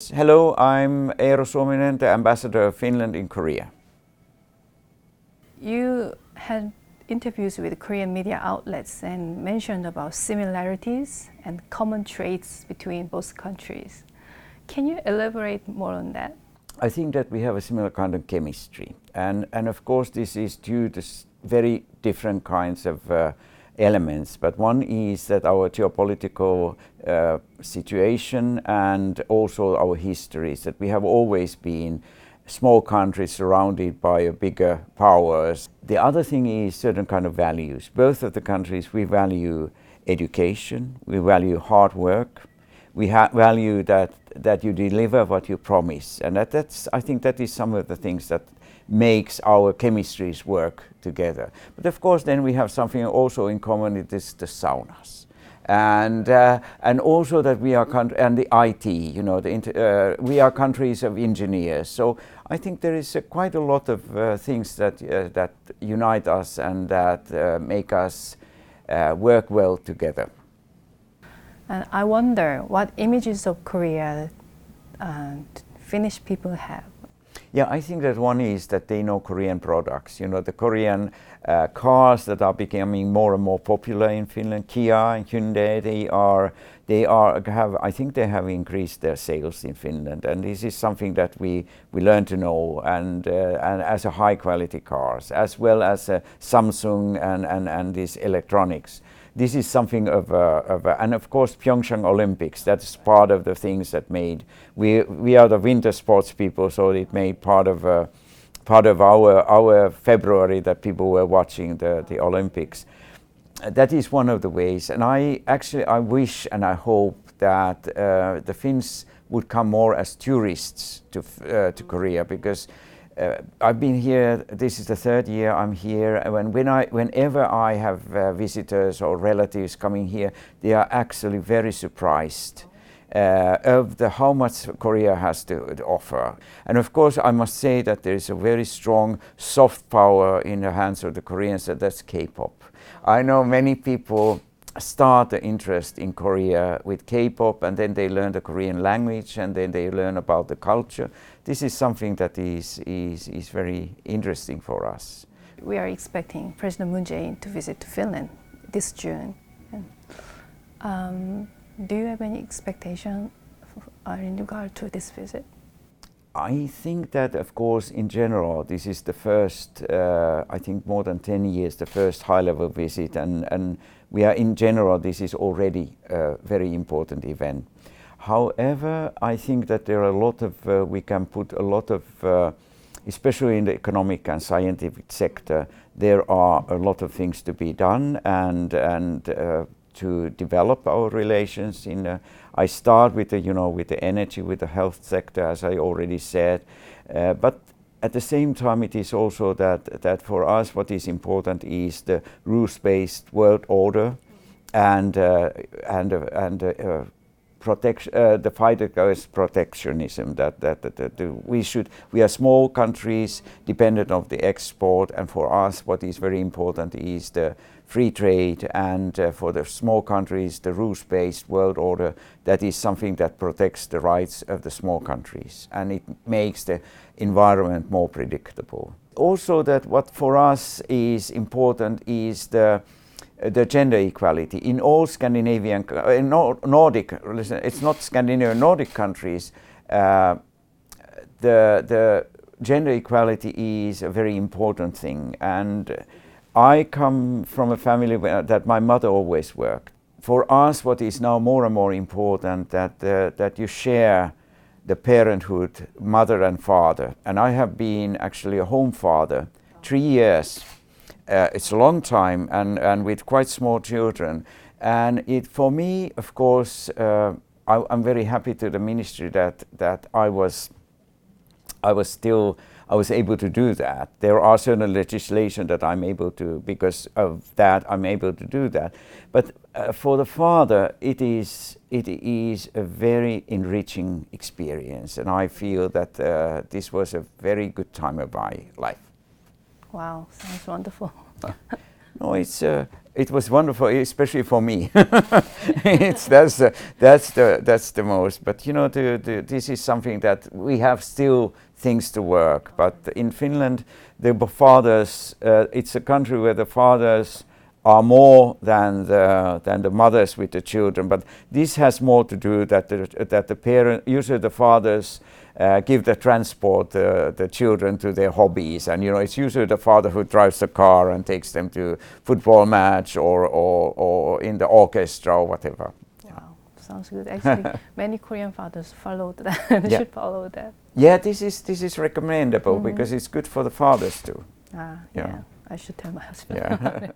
Hello, I'm Eero Suominen, the Ambassador of Finland in Korea. You had interviews with Korean media outlets and mentioned about similarities and common traits between both countries. Can you elaborate more on that? I think that we have a similar kind of chemistry, and of course this is due to very different kinds of elements, but one is that our geopolitical situation and also our histories, that we have always been small countries surrounded by bigger powers. The other thing is certain kind of values. Both of the countries, we value education, we value hard work, we value that you deliver what you promise, and I think that is some of the things that makes our chemistries work together. But of course then we have something also in common, it is the saunas. And also that we are and the IT, you know, we are countries of engineers. So I think there is quite a lot of things that unite us and that make us work well together. And I wonder what images of Korea Finnish people have. Yeah, I think that one is that they know Korean products. You know, the Korean cars that are becoming more and more popular in Finland, Kia and Hyundai, I think they have increased their sales in Finland, and this is something that we learn to know, and as a high quality cars, as well as Samsung and these electronics. This is something and of course Pyeongchang Olympics, that's part of the things that made, we are the winter sports people, so it made part of our February that people were watching the Olympics. That is one of the ways, and I wish and I hope that the Finns would come more as tourists to Korea, because I've been here, this is the third year I'm here, and whenever I have visitors or relatives coming here, they are actually very surprised of how much Korea has to offer. And of course I must say that there is a very strong soft power in the hands of the Koreans, that's K-pop. I know many people start the interest in Korea with K-pop, and then they learn the Korean language, and then they learn about the culture. This is something that is very interesting for us. We are expecting President Moon Jae-in to visit to Finland this June. Do you have any expectation in regard to this visit? I think that, of course, in general, this is the first, I think more than 10 years, the first high-level visit, and we are in general, this is already a very important event. However, I think that there are a lot of, we can put a lot of, especially in the economic and scientific sector, there are a lot of things to be done, and to develop our relations. I start with with the energy, with the health sector, as I already said, but at the same time it is also that for us what is important is the rules-based world order and the fight against protectionism. We are small countries dependent on the export, and for us what is very important is the free trade, and for the small countries the rules-based world order. That is something that protects the rights of the small countries, and it makes the environment more predictable. Also, that what for us is important is the gender equality in all Scandinavian, Nordic, it's not Scandinavian, Nordic countries. The gender equality is a very important thing, and I come from a family that my mother always worked. For us, what is now more and more important, that you share the parenthood, mother and father. And I have been actually a home father 3 years. It's a long time, and with quite small children. And for me, of course, I'm very happy to the ministry that I was able to do that. There are certain legislation that I'm able to, because of that, I'm able to do that. But for the father, it is a very enriching experience, and I feel that this was a very good time of my life. Wow, sounds wonderful. No, it was wonderful, especially for me. That's the most. But you know, this is something that we have still things to work. But in Finland, the fathers, it's a country where the fathers are more than the mothers with the children. But this has more to do that the parent, usually the fathers, give the transport the children to their hobbies, and you know it's usually the father who drives the car and takes them to football match or in the orchestra or whatever. Wow, sounds good. Actually, many Korean fathers followed that. Should follow that. Yeah, this is recommendable because it's good for the fathers too. Yeah, I should tell my husband. Yeah.